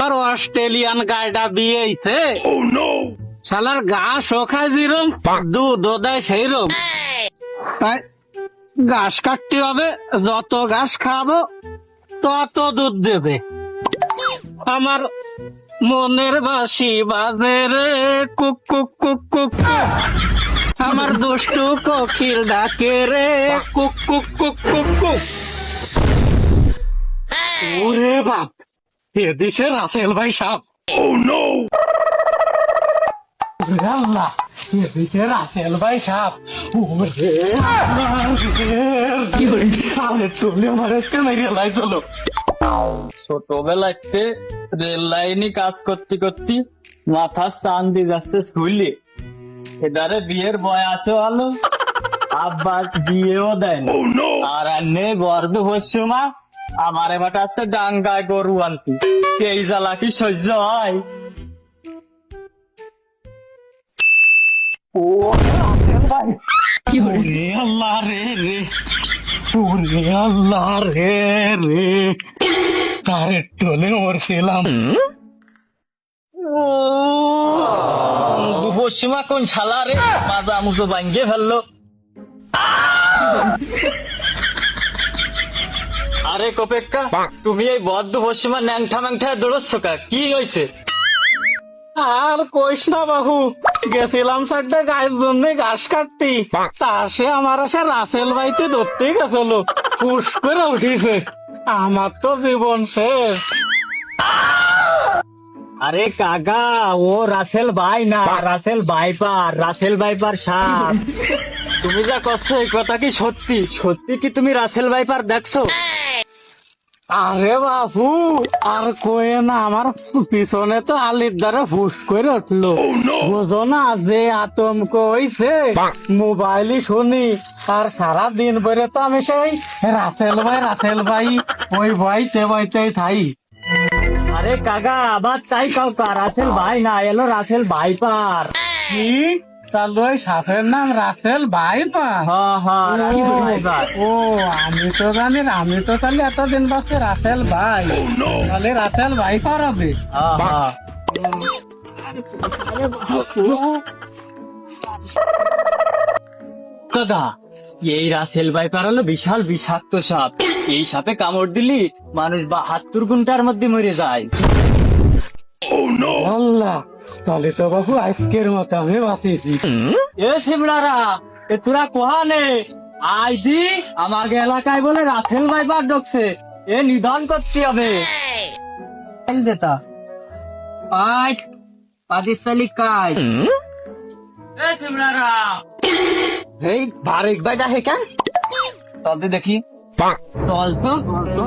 আর Australian গাইডা বিয়েছে শালার ঘাস ও খায় যেরম দুধ ও দেয় সেই রকম। তাই ঘাস কাটতে হবে, যত ঘাস খাবো তত দুধ দেবে। আমার মনের বাসি বাজে রে cook cook cook cook cook. আমার দুষ্টু কোকিল ডাকে রে cook cook cook cook cook. ওরে বাপ, এদেশে রাসেল ভাই সাপ। আল্লাহ, এদেশে রাসেল ভাই সাপ। ছোটবেলাতে রেল লাইনে কাজ করতে করতে মাথা চান দিয়ে যাচ্ছে শুইলে, এদারে বিয়ের বয়াসও আলো, আব্বা বিয়েও দেয় না। আর এনে গর্দ হচ্ছে মা আমার এবার আছে ডাঙ্গায় গরু আনতি, এই জ্বালা কি সহ্য হয়? ও ভাই, ওরে আল্লাহ রে রে, ওরে আল্লাহ রে রে, তারে টলে মরছিলাম। পশ্চিমা কোন শালা রে, মাজা মুজো ভাঙ্গে ফেললো। আরে কোপেক্কা, তুমি এই বদ্ধ পশ্চিমা ন্যাংঠা ম্যাংঠা দৌড়চ্ছ কা, কি হয়েছে? আর কইস না বাবু, গেছিলাম সাড্ডে গায়ের জন্য ঘাস কাটতি, তা সে আমার আসে রাসেল ভাইতে ধরতে গেছিল, ফুস করে উঠিছে, আমার তো জীবন শেষ। আরে কাকা, ও রাসেল ভাই না, রাসেল ভাইপার, রাসেল ভাইপার সাপ। তুমি যা করছো এই কথা কি সত্যি? সত্যি কি তুমি রাসেল ভাইপার দেখছো? আরে বাবু, আর কয়ে না, আমার পিছনে তো আলির দ্বারা ফুস করে উঠলো। বুঝো না যে আতঙ্ক হইছে, মোবাইলই শুনি, আর সারা দিন ভরে তো আমি সেই রাসেল ভাই ওই বইতে বইতেই থাই। আরে কাকা, আবার তাই কাউকা, রাসেল ভাই না, এলো রাসেল ভাইপার। কি? তাহলে ওই সাপের নাম রাসেল ভাইপার? ও, আমি তো জানি, আমি তো তাহলে এতদিন বাসে রাসেল ভাই, তাহলে রাসেল ভাইপার হবে। দাদা, এই রাসেল ভাইপার হলো বিশাল বিষাক্ত সাপ, এই সাপে কামড় দিলি মানুষ 72 ঘন্টার মধ্যে মরে যায়। আল্লাহ, তাহলে তো বাবু আজকের মতো আমি বাঁচিয়েছি। এ শিবরারা, এ তোরা কোহানে আইদি আমাকে এলাকায় বলে রাসেল ভাইপার ঢুকছে, এ নিধন করতে হবে। দেতা পাঁচ পাকিস্তানি কাজ। এ শিবরারা, এই বারেক ভাইটা হে কেন? চলতে দেখি, চল তো চল তো।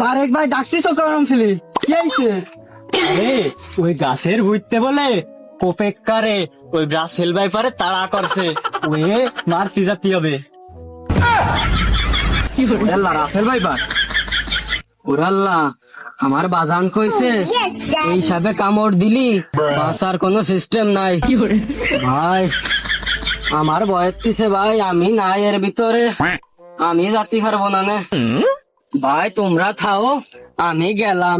বারেক ভাই ডাকছিস কেমন ফিলি? কি হয়েছে? আরে ওই গাছের বুঝতে বলে কোপেক্কারে ওই রাসেল ভাইপারে তাড়া করছে, ওই মারতে যাতে হবে। কি বললা রাসেল ভাইপার? ওরাল্লা, আমার বাজান কইছে এই সাপে কামড় দিলি বাঁচার কোনো সিস্টেম নাই। ভাই আমার ভয় দিছে ভাই, আমি নাই এর ভিতরে, আমি যাতে পারবো না নে। ভাই তোমরা থাও, আমি গেলাম।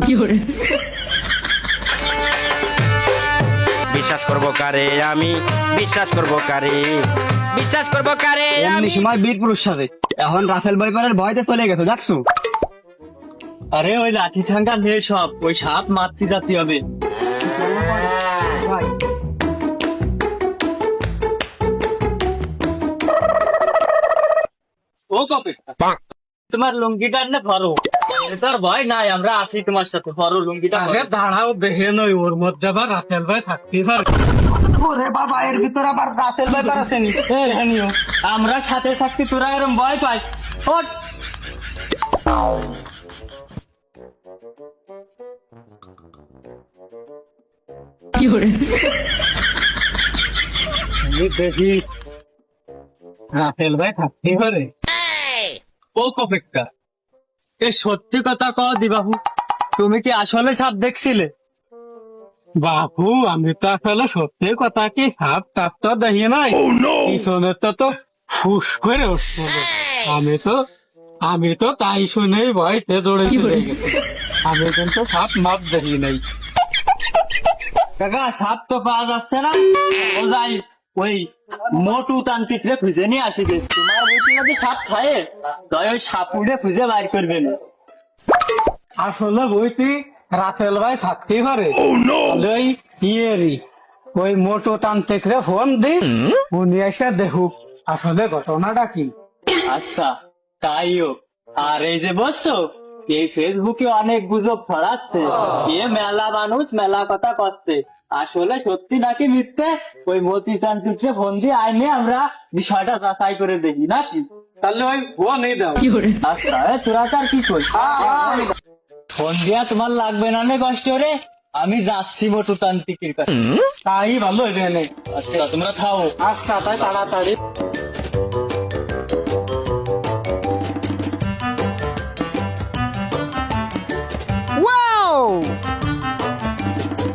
বিশ্বাস করবো কারে আমি, বিশ্বাস করবো কারে, বিশ্বাস করবো কারে এমনি সময় বীর পুরুষ সাথে এখন রাসেল ভাইপারের ভয়তে চলে গেছো, দেখছো? আরে ওই লাঠি ঠাঙ্গা নেই সব, ওই সাপ মাতৃ জাতি হবে। ও কপে, তোমার লুঙ্গিটা না ফরো, এটার ভয় নাই, আমরা আছি তোমার সাথে, ফরো লুঙ্গিটা। আরে দাঁড়াও, দেখে নই ওর মধ্যে আবার রাসেল ভাই থাকতে পারে। ওরে বাবা, এর ভিতর আবার রাসেল ভাইপার আসেনি। আমরা সাথে থাকতে তোরা এরম ভয় পাই? ওঠ। দেখি রাসেল ভাই থাকতে পারে। ও কপেক্কা, এ সত্যি কথা কও দিবাবু, তুমি কি আসলে সাপ দেখছিলে? বাপু আমি তো আসলে সত্যি কথা কি সাপ টাপ তো দেখি নাই পিছনে তো ফুস করে উঠছিল আমি তো তাই শুনেই ভয়তে দৌড়ে চলে গেছি আমি কিন্তু সাপ মাপ দেখি নাই কাকা সাপ তো পাওয়া যাচ্ছে না ও যাই ওই মোটু তান্ত্রিকরে খুঁজে নিয়ে আসি বেশ তোমার বইটি যদি সাপ খায় তাই ওই সাপ উঠে খুঁজে বাইর করবে না আসলে বইটি রাতেল ভাই থাকতেই পারে ওই ইয়েরই ওই মোটু তান্ত্রিকরে ফোন দিই উনি এসে দেখুক আসলে ঘটনাটা কি আচ্ছা তাইও আর এই যে বসছো এই ফেসবুকে অনেক গুজব ছড়াচ্ছে এ মেলা মানুষ মেলা কথা করছে আসলে সত্যি নাকি মিথ্যে ওই মতি তান্ত্রিককে ফোন দিয়ে আইনে আমরা বিষয়টা যাচাই করে দেখি নাকি তাহলে ওই ফোন এই দাও আচ্ছা তোরা কার কি কই ফোন দিয়া তোমার লাগবে না নে কষ্ট রে আমি যাচ্ছি মোটু তান্ত্রিকের কাছে তাই ভালো হইবে নে আচ্ছা তোমরা খাও আচ্ছা তাই তাড়াতাড়ি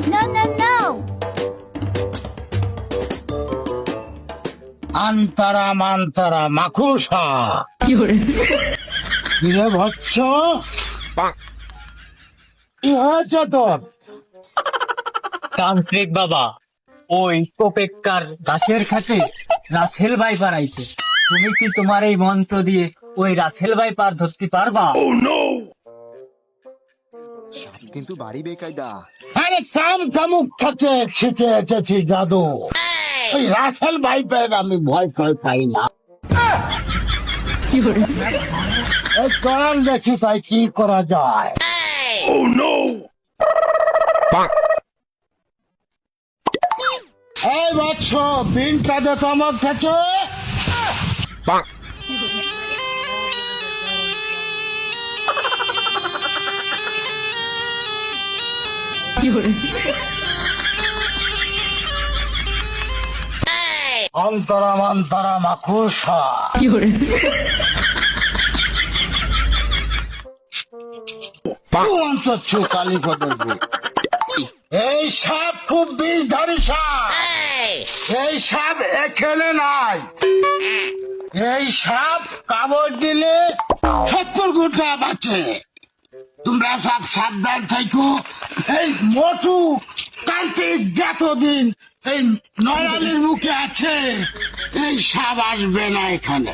No, no, no! আন্তরা মান্তরা মাকুসা কিরে ভৎস কি হয়েছে তোর? তান্ত্রিক বাবা ওই কোপেক্কার গাছের খাতে রাসেল ভাই পারাইছে তুমি কি তোমার এই মন্ত্র দিয়ে ওই রাসেল ভাই পার ধরতে পারবা কিন্তু বাড়ি বেকায়দা। আরে কাম চামুক থেকে শিখে এসেছি জাদু ওই রাসেল ভাইপের আমি ভয় ভয় পাই না এই চল দেখি তাই কি করা যায় এই বৎস বিনটা দে তো আমার কাছে অন্তরা মন্তরা মাকুসা এই সাপ খুব বিষধারী সাপ এই সাপ এখানে নাই এই সাপ কামড় দিলে 70 ঘন্টা বাঁচে তোমরা সব সাবধান থাকো এই মোটু তান্ত্রিক যতদিন এই নড়ালির মুখে আছে এই সাপ আসবে না এখানে